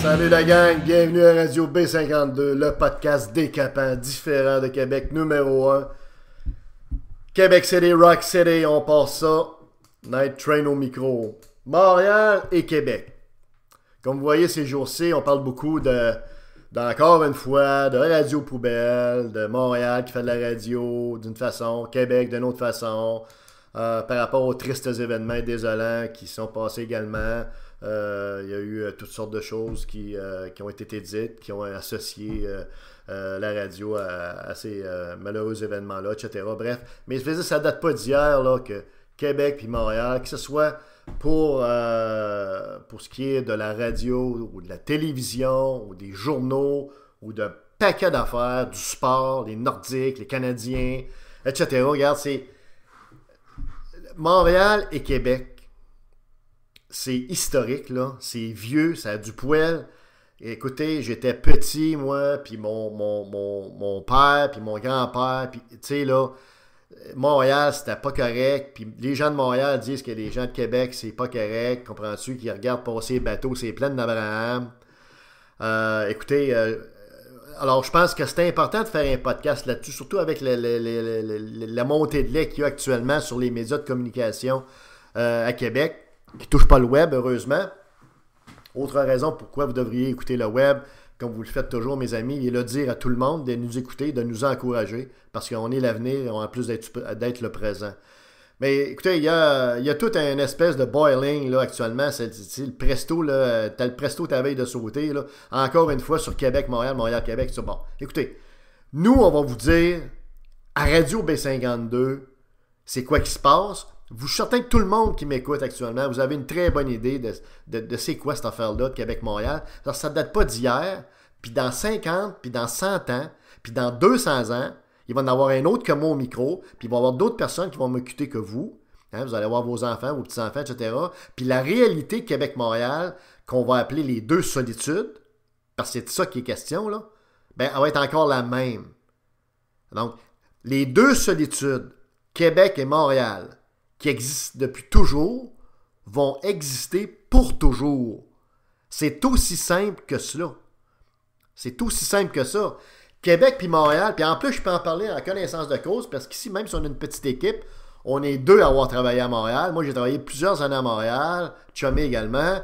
Salut la gang, bienvenue à Radio B52, le podcast décapant, différent de Québec numéro 1. Québec City, Rock City, on passe ça. Night Train au micro. Montréal et Québec. Comme vous voyez ces jours-ci, on parle beaucoup encore une fois, de radio poubelle, de Montréal qui fait de la radio d'une façon, Québec d'une autre façon, par rapport aux tristes événements désolants qui sont passés également. Il y a eu toutes sortes de choses qui ont été dites, qui ont associé la radio à ces malheureux événements-là, etc. Bref, mais je veux dire, ça date pas d'hier là, que Québec puis Montréal, que ce soit pour ce qui est de la radio ou de la télévision ou des journaux ou de paquets d'affaires, du sport, les Nordiques, les Canadiens, etc. Regarde, c'est Montréal et Québec. C'est historique, là. C'est vieux, ça a du poil. Écoutez, j'étais petit, moi, puis mon père, puis mon grand-père, puis, tu sais, là, Montréal, c'était pas correct. Puis les gens de Montréal disent que les gens de Québec, c'est pas correct. Comprends-tu? Qu'ils regardent passer les bateaux, c'est plein d'Abraham. Écoutez, alors je pense que c'est important de faire un podcast là-dessus, surtout avec la montée de lait qu'il y a actuellement sur les médias de communication à Québec, qui ne touchent pas le web, heureusement. Autre raison pourquoi vous devriez écouter le web, comme vous le faites toujours, mes amis, et le dire à tout le monde, de nous écouter, de nous encourager, parce qu'on est l'avenir, en plus d'être le présent. Mais écoutez, il y a toute une espèce de boiling là, actuellement. C'est le presto, là, t'as le presto ta veille de sauter. Là, encore une fois sur Québec, Montréal, Montréal-Québec. C'est bon. Écoutez, nous, on va vous dire, à Radio B52, c'est quoi qui se passe. Je suis certain que tout le monde qui m'écoute actuellement, vous avez une très bonne idée de c'est quoi cette affaire-là de Québec-Montréal. Alors, ça ne date pas d'hier, puis dans 50, puis dans 100 ans, puis dans 200 ans, il va y en avoir un autre que moi au micro, puis il va y avoir d'autres personnes qui vont m'écouter que vous. Hein, vous allez avoir vos enfants, vos petits-enfants, etc. Puis la réalité Québec-Montréal, qu'on va appeler les deux solitudes, parce que c'est de ça qui est question, là, ben, elle va être encore la même. Donc, les deux solitudes, Québec et Montréal, qui existent depuis toujours, vont exister pour toujours. C'est aussi simple que cela. C'est aussi simple que ça. Québec puis Montréal, puis en plus, je peux en parler en connaissance de cause, parce qu'ici, même si on a une petite équipe, on est deux à avoir travaillé à Montréal. Moi, j'ai travaillé plusieurs années à Montréal, Chumé également.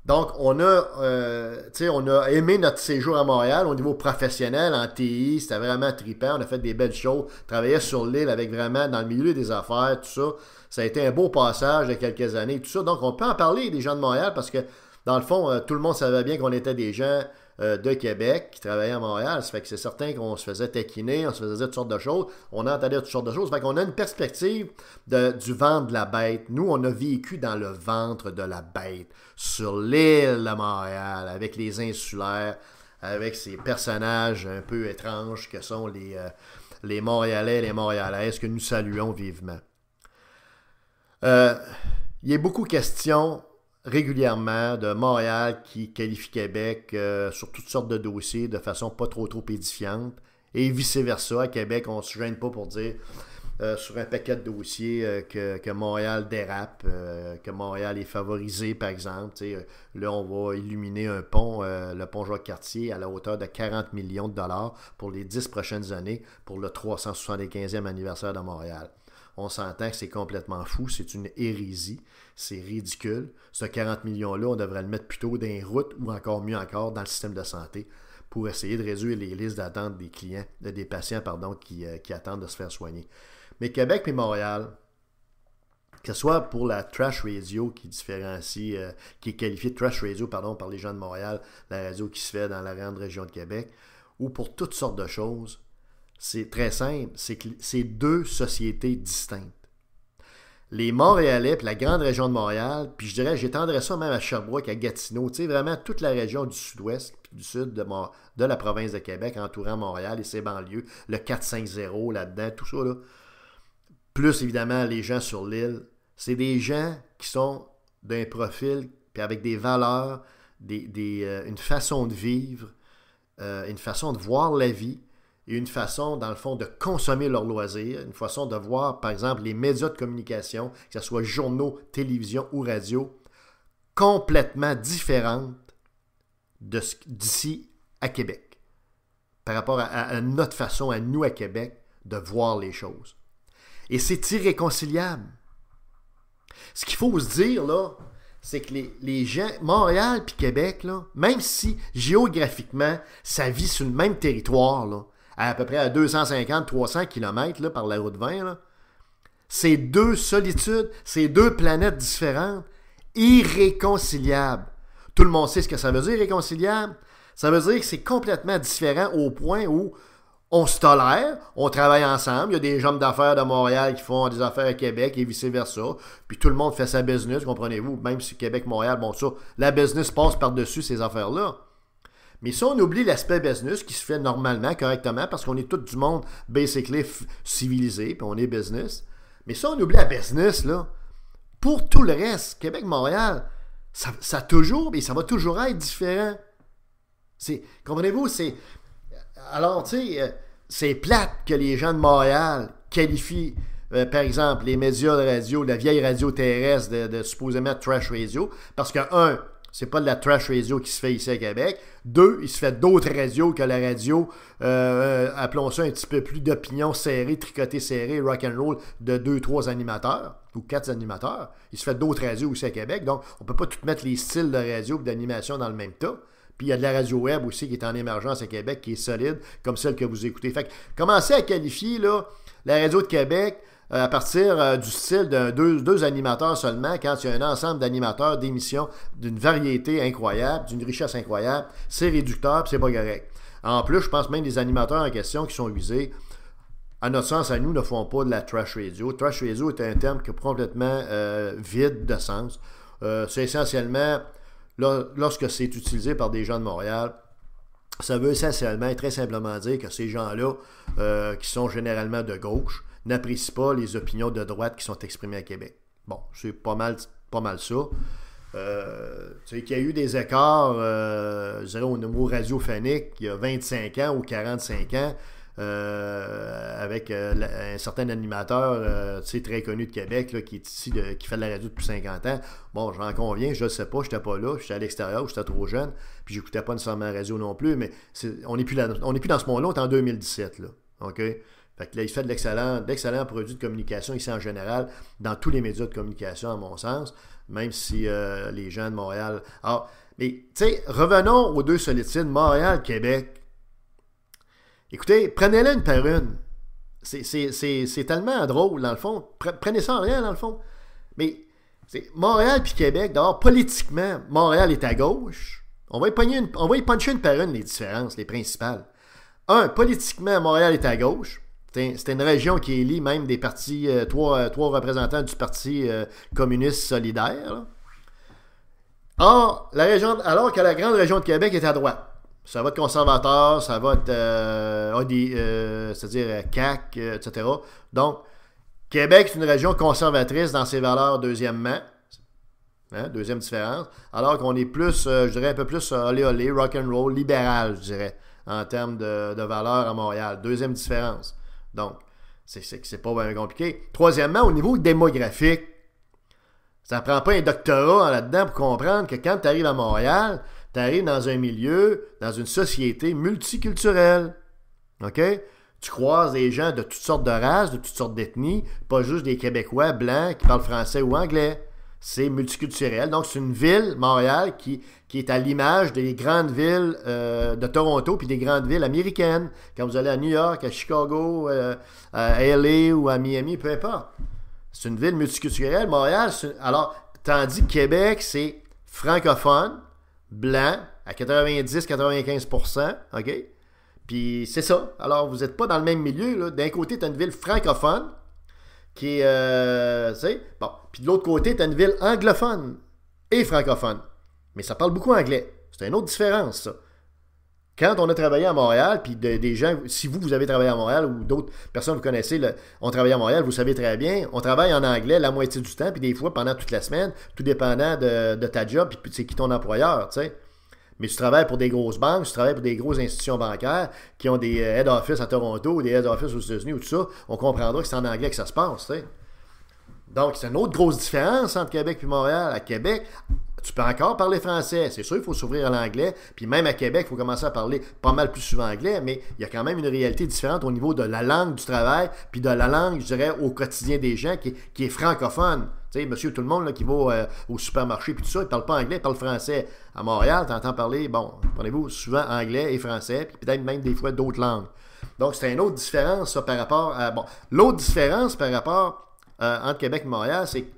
Donc, on a aimé notre séjour à Montréal au niveau professionnel, en TI, c'était vraiment trippant, on a fait des belles choses, travaillait sur l'île avec vraiment, dans le milieu des affaires, tout ça. Ça a été un beau passage de quelques années, tout ça. Donc, on peut en parler des gens de Montréal parce que, dans le fond, tout le monde savait bien qu'on était des gens de Québec qui travaillaient à Montréal. Ça fait que c'est certain qu'on se faisait taquiner, on se faisait dire toutes sortes de choses, on entendait toutes sortes de choses. Ça fait qu'on a une perspective du ventre de la bête. Nous, on a vécu dans le ventre de la bête, sur l'île de Montréal, avec les insulaires, avec ces personnages un peu étranges que sont les Montréalais et les Montréalaises que nous saluons vivement. Il y a beaucoup de questions régulièrement de Montréal qui qualifie Québec sur toutes sortes de dossiers de façon pas trop édifiante et vice-versa. À Québec, on ne se gêne pas pour dire sur un paquet de dossiers que Montréal dérape, que Montréal est favorisé, par exemple. Là, on va illuminer un pont, le pont Jacques-Cartier, à la hauteur de 40 millions de dollars pour les 10 prochaines années pour le 375e anniversaire de Montréal. On s'entend que c'est complètement fou, c'est une hérésie, c'est ridicule. Ce 40 millions-là, on devrait le mettre plutôt dans les routes ou encore mieux encore dans le système de santé pour essayer de réduire les listes d'attente des clients, des patients qui attendent de se faire soigner. Mais Québec et Montréal, que ce soit pour la trash radio qui différencie, qui est qualifiée de trash radio par les gens de Montréal, la radio qui se fait dans la grande région de Québec, ou pour toutes sortes de choses, c'est très simple, c'est deux sociétés distinctes. Les Montréalais, puis la grande région de Montréal, puis je dirais, j'étendrais ça même à Sherbrooke, à Gatineau, tu sais, vraiment toute la région du sud-ouest, puis du sud de la province de Québec, entourant Montréal et ses banlieues, le 450 là-dedans, tout ça, là. Plus évidemment les gens sur l'île, c'est des gens qui sont d'un profil, puis avec des valeurs, une façon de vivre, une façon de voir la vie, et une façon, dans le fond, de consommer leurs loisirs, une façon de voir, par exemple, les médias de communication, que ce soit journaux, télévision ou radio, complètement différente d'ici à Québec, par rapport à notre façon, à nous à Québec, de voir les choses. Et c'est irréconciliable. Ce qu'il faut se dire, là, c'est que les gens, Montréal puis Québec, là, même si géographiquement, ça vit sur le même territoire, là, à peu près à 250-300 km là, par la route 20, là, c'est deux solitudes, c'est deux planètes différentes, irréconciliables. Tout le monde sait ce que ça veut dire, irréconciliable. Ça veut dire que c'est complètement différent au point où on se tolère, on travaille ensemble. Il y a des gens d'affaires de Montréal qui font des affaires à Québec et vice-versa. Puis tout le monde fait sa business, comprenez-vous? Même si Québec-Montréal, bon ça, la business passe par-dessus ces affaires-là. Mais si on oublie l'aspect business qui se fait normalement, correctement, parce qu'on est tout du monde basically civilisé, puis on est business. Mais si on oublie la business, là, pour tout le reste, Québec-Montréal, ça a toujours, et ça va toujours être différent. Comprenez-vous, alors, tu sais, c'est plate que les gens de Montréal qualifient, par exemple, les médias de radio, la vieille radio terrestre de supposément trash radio, parce que, un, c'est pas de la trash radio qui se fait ici à Québec. Deux, il se fait d'autres radios que la radio, appelons ça un petit peu plus d'opinion serrée, tricotée serrée, rock'n'roll de 2-3 animateurs, ou 4 animateurs. Il se fait d'autres radios aussi à Québec, donc on peut pas tout mettre les styles de radio et d'animation dans le même tas. Puis il y a de la radio web aussi qui est en émergence à Québec, qui est solide, comme celle que vous écoutez. Fait que commencez à qualifier là, la radio de Québec à partir du style de deux animateurs seulement, quand il y a un ensemble d'animateurs, d'émissions, d'une variété incroyable, d'une richesse incroyable, c'est réducteur, puis c'est pas correct. En plus, je pense même des animateurs en question qui sont visés, à notre sens, à nous, ne font pas de la trash radio. Trash radio est un terme qui est complètement vide de sens. C'est essentiellement... Là, lorsque c'est utilisé par des gens de Montréal, ça veut essentiellement et très simplement dire que ces gens-là, qui sont généralement de gauche, n'apprécient pas les opinions de droite qui sont exprimées à Québec. Bon, c'est pas mal ça. Tu sais, qu'il y a eu des écarts, je dirais, au niveau radiophonique, il y a 25 ans ou 45 ans, avec un certain animateur très connu de Québec là, qui est ici, qui fait de la radio depuis 50 ans. Bon, j'en conviens, je ne sais pas, je n'étais pas là, j'étais à l'extérieur, j'étais trop jeune, puis j'écoutais pas nécessairement la radio non plus, mais on n'est plus dans ce monde-là, on est en 2017. Là, OK? Fait que là, il fait d'excellents produits de communication ici en général, dans tous les médias de communication, à mon sens, même si les gens de Montréal... Alors, mais, tu sais, revenons aux deux solitudes, Montréal, Québec. Écoutez, prenez-le une par une. C'est tellement drôle, dans le fond. Prenez ça en rien, dans le fond. Mais Montréal puis Québec, d'abord, politiquement, Montréal est à gauche. On va y puncher une par une, les différences, les principales. Un, politiquement, Montréal est à gauche. C'est une région qui élit même des partis, trois représentants du Parti communiste solidaire. Là. Alors que la grande région de Québec est à droite. Ça va être conservateur, ça va être c'est-à-dire CAQ, etc. Donc, Québec est une région conservatrice dans ses valeurs, deuxièmement. Hein, deuxième différence. Alors qu'on est plus, je dirais un peu plus olé, rock'n'roll, libéral, je dirais, en termes de valeurs à Montréal. Deuxième différence. Donc, c'est pas bien compliqué. Troisièmement, au niveau démographique, ça ne prend pas un doctorat là-dedans pour comprendre que quand tu arrives à Montréal, tu arrives dans un milieu, dans une société multiculturelle. OK? Tu croises des gens de toutes sortes de races, de toutes sortes d'ethnies, pas juste des Québécois blancs qui parlent français ou anglais. C'est multiculturel. Donc, c'est une ville, Montréal, qui est à l'image des grandes villes de Toronto puis des grandes villes américaines. Quand vous allez à New York, à Chicago, à LA ou à Miami, peu importe. C'est une ville multiculturelle. Montréal, alors, tandis que Québec, c'est francophone, blanc, à 90-95%, OK? Puis c'est ça. Alors, vous n'êtes pas dans le même milieu. Là. D'un côté, tu as une ville francophone, qui est, tu sais, bon. Puis de l'autre côté, tu as une ville anglophone et francophone. Mais ça parle beaucoup anglais. C'est une autre différence, ça. Quand on a travaillé à Montréal, puis des gens, si vous avez travaillé à Montréal ou d'autres personnes que vous connaissez ont travaillé à Montréal, vous savez très bien, on travaille en anglais la moitié du temps, puis des fois pendant toute la semaine, tout dépendant de ta job, puis c'est qui ton employeur, tu sais. Mais tu travailles pour des grosses banques, tu travailles pour des grosses institutions bancaires qui ont des head office à Toronto ou des head office aux États-Unis ou tout ça, on comprendra que c'est en anglais que ça se passe, tu sais. Donc, c'est une autre grosse différence entre Québec et Montréal. À Québec, tu peux encore parler français. C'est sûr, il faut s'ouvrir à l'anglais. Puis même à Québec, il faut commencer à parler pas mal plus souvent anglais, mais il y a quand même une réalité différente au niveau de la langue du travail, puis de la langue, je dirais, au quotidien des gens qui est francophone. Tu sais, monsieur tout le monde là, qui va au supermarché, puis tout ça, il ne parle pas anglais, il parle français. À Montréal, tu entends parler, bon, prenez-vous souvent anglais et français, puis peut-être même des fois d'autres langues. Donc, c'est une autre différence, ça, par rapport à... Bon, l'autre différence par rapport entre Québec et Montréal, c'est que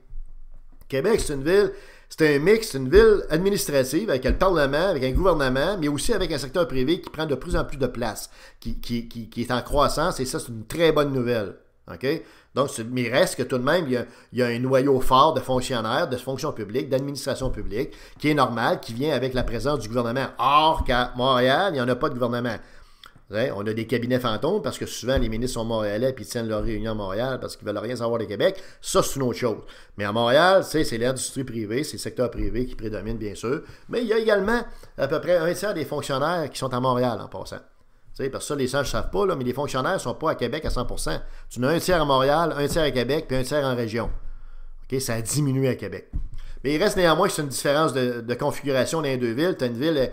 Québec, c'est une ville... C'est un mix, c'est une ville administrative avec le Parlement, avec un gouvernement, mais aussi avec un secteur privé qui prend de plus en plus de place, qui est en croissance, et ça, c'est une très bonne nouvelle. OK? Donc, mais il reste que tout de même, il y a un noyau fort de fonctionnaires, de fonction publique, d'administration publique, qui est normal, qui vient avec la présence du gouvernement. Or, qu'à Montréal, il n'y en a pas de gouvernement. On a des cabinets fantômes parce que souvent les ministres sont montréalais et ils tiennent leur réunion à Montréal parce qu'ils ne veulent rien savoir de Québec. Ça, c'est une autre chose. Mais à Montréal, c'est l'industrie privée, c'est le secteur privé qui prédomine, bien sûr. Mais il y a également à peu près un tiers des fonctionnaires qui sont à Montréal en passant. Parce que ça, les gens ne savent pas, là, mais les fonctionnaires ne sont pas à Québec à 100%. Tu en as un tiers à Montréal, un tiers à Québec, puis un tiers en région. Okay? Ça a diminué à Québec. Mais il reste néanmoins que c'est une différence de configuration dans les deux villes. Tu as une ville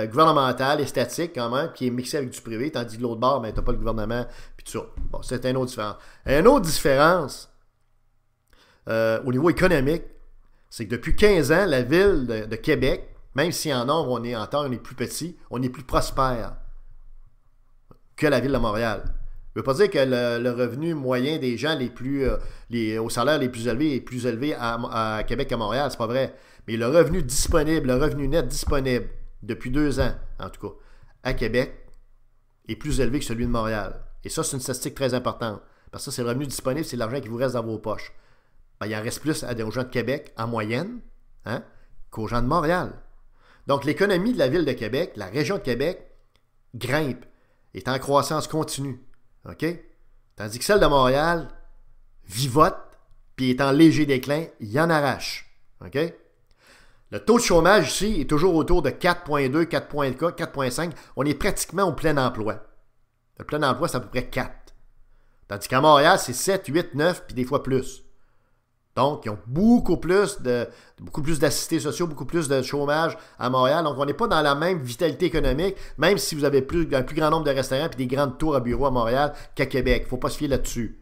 gouvernementale et statique quand même, qui est mixée avec du privé, tandis que de l'autre bord, ben, tu n'as pas le gouvernement, puis tout ça. Bon, c'est une autre différence. Une autre différence au niveau économique, c'est que depuis 15 ans, la ville de Québec, même si en nombre, on est plus petit, on est plus prospère que la ville de Montréal. Ça ne veut pas dire que le revenu moyen des gens au salaire les plus élevés est plus élevé à Québec qu'à Montréal, c'est pas vrai. Mais le revenu disponible, le revenu net disponible depuis 2 ans, en tout cas, à Québec, est plus élevé que celui de Montréal. Et ça, c'est une statistique très importante. Parce que ça, c'est le revenu disponible, c'est l'argent qui vous reste dans vos poches. Ben, il en reste plus aux gens de Québec, en moyenne, qu'aux gens de Montréal. Donc, l'économie de la ville de Québec, la région de Québec, grimpe, est en croissance continue. OK? Tandis que celle de Montréal vivote, puis est en léger déclin, il en arrache. OK? Le taux de chômage ici est toujours autour de 4,2, 4,5. On est pratiquement au plein emploi. Le plein emploi, c'est à peu près 4. Tandis qu'à Montréal, c'est 7, 8, 9, puis des fois plus. Donc, ils ont beaucoup plus d'assistés sociaux, beaucoup plus de chômage à Montréal. Donc, on n'est pas dans la même vitalité économique, même si vous avez un plus grand nombre de restaurants et des grandes tours à bureaux à Montréal qu'à Québec. Il ne faut pas se fier là-dessus.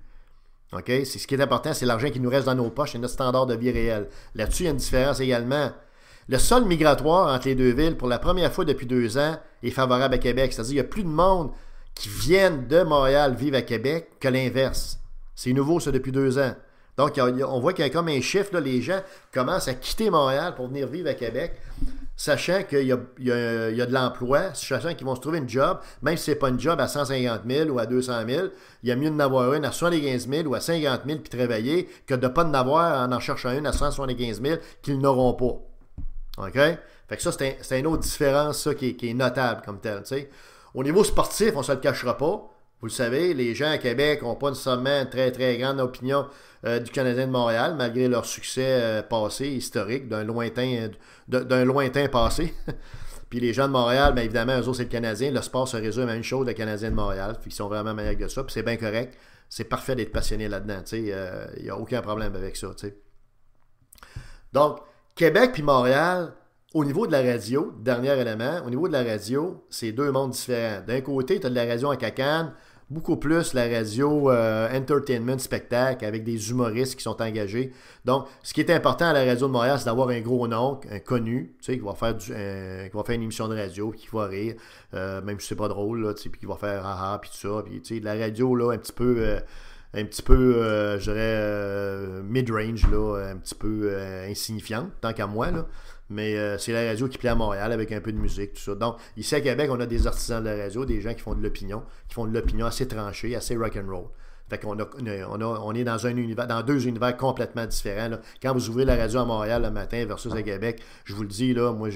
OK? C'est ce qui est important, c'est l'argent qui nous reste dans nos poches, c'est notre standard de vie réel. Là-dessus, il y a une différence également. Le sol migratoire entre les deux villes, pour la première fois depuis 2 ans, est favorable à Québec. C'est-à-dire qu'il y a plus de monde qui viennent de Montréal vivre à Québec que l'inverse. C'est nouveau, ça, depuis 2 ans. Donc, on voit qu'il y a comme un chiffre, là, les gens commencent à quitter Montréal pour venir vivre à Québec, sachant qu'il y a de l'emploi, sachant qu'ils vont se trouver une job, même si ce n'est pas une job à 150 000 ou à 200 000, il y a mieux d'en avoir une à 75 000 ou à 50 000 puis travailler que de ne pas en avoir en cherchant une à 175 000 qu'ils n'auront pas. OK? Fait que ça, c'est une autre différence ça, qui est notable comme tel. T'sais. Au niveau sportif, on ne se le cachera pas. Vous le savez, les gens à Québec n'ont pas nécessairement une très, très grande opinion du Canadien de Montréal, malgré leur succès passé, historique, d'un lointain passé. Puis les gens de Montréal, bien évidemment, eux autres, c'est le Canadien. Le sport se résume à une chose, le Canadien de Montréal. Puis ils sont vraiment meilleurs que ça. Puis c'est bien correct. C'est parfait d'être passionné là-dedans. Il n'y a aucun problème avec ça. T'sais. Donc, Québec puis Montréal, au niveau de la radio, dernier élément, au niveau de la radio, c'est 2 mondes différents. D'un côté, tu as de la radio en cacane, beaucoup plus la radio entertainment, spectacle, avec des humoristes qui sont engagés. Donc, ce qui est important à la radio de Montréal, c'est d'avoir un gros nom, un connu, tu sais, qui va faire une émission de radio, qui va rire, même si c'est pas drôle, là, tu sais, puis qui va faire haha, puis tout ça. Puis, tu sais, de la radio, là, un petit peu, je dirais, mid-range, là, un petit peu insignifiante, tant qu'à moi, là. Mais c'est la radio qui plaît à Montréal avec un peu de musique, tout ça. Donc, ici à Québec, on a des artisans de la radio, des gens qui font de l'opinion, assez tranchée, assez rock'n'roll. Fait qu'on on est dans 2 univers complètement différents. Là. Quand vous ouvrez la radio à Montréal le matin versus à Québec, je vous le dis, là, moi,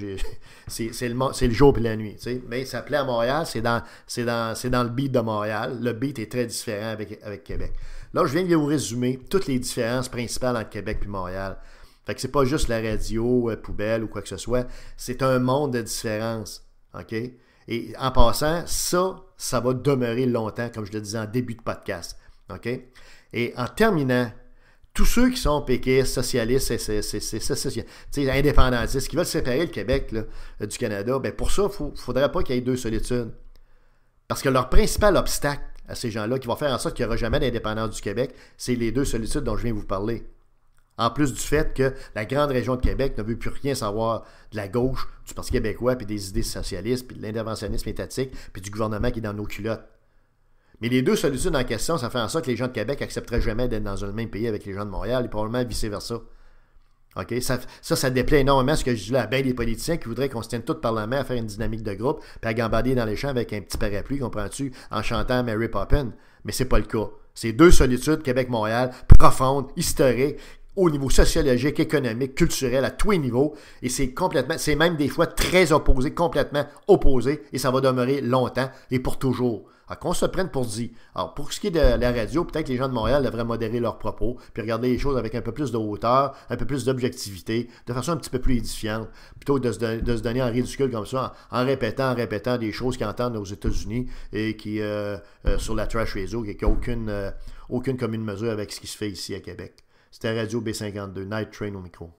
c'est le jour et la nuit. T'sais. Mais ça plaît à Montréal, c'est dans le beat de Montréal. Le beat est très différent avec Québec. Là, je viens de vous résumer toutes les différences principales entre Québec et Montréal. Fait que c'est pas juste la radio, poubelle ou quoi que ce soit. C'est un monde de différence. OK? Et en passant, ça va demeurer longtemps, comme je le disais en début de podcast. OK? Et en terminant, tous ceux qui sont péquistes, socialistes, indépendantistes, qui veulent séparer le Québec là, du Canada, ben pour ça, il ne faudrait pas qu'il y ait deux solitudes. Parce que leur principal obstacle à ces gens-là, qui vont faire en sorte qu'il n'y aura jamais d'indépendance du Québec, c'est les deux solitudes dont je viens vous parler. En plus du fait que la grande région de Québec ne veut plus rien savoir de la gauche, du Parti québécois, puis des idées socialistes, puis de l'interventionnisme étatique, puis du gouvernement qui est dans nos culottes. Mais les deux solitudes en question, ça fait en sorte que les gens de Québec n'accepteraient jamais d'être dans le même pays avec les gens de Montréal, et probablement vice-versa. Okay? Ça déplaît énormément ce que je dis là à bien des politiciens qui voudraient qu'on se tienne tous par la main à faire une dynamique de groupe, puis à gambader dans les champs avec un petit parapluie, comprends-tu, en chantant Mary Poppins. Mais c'est pas le cas. C'est deux solitudes, Québec-Montréal, profondes, historiques, au niveau sociologique, économique, culturel, à tous les niveaux. Et c'est même des fois très opposé, complètement opposé, et ça va demeurer longtemps et pour toujours. Alors qu'on se prenne pour dit. Alors, pour ce qui est de la radio, peut-être que les gens de Montréal devraient modérer leurs propos, puis regarder les choses avec un peu plus de hauteur, un peu plus d'objectivité, de façon un petit peu plus édifiante, plutôt que de se donner en ridicule comme ça, en répétant des choses qu'ils entendent aux États-Unis et qui, sur la Trash Radio, qui n'a aucune commune mesure avec ce qui se fait ici à Québec. C'était Radio B52, Night Train au micro.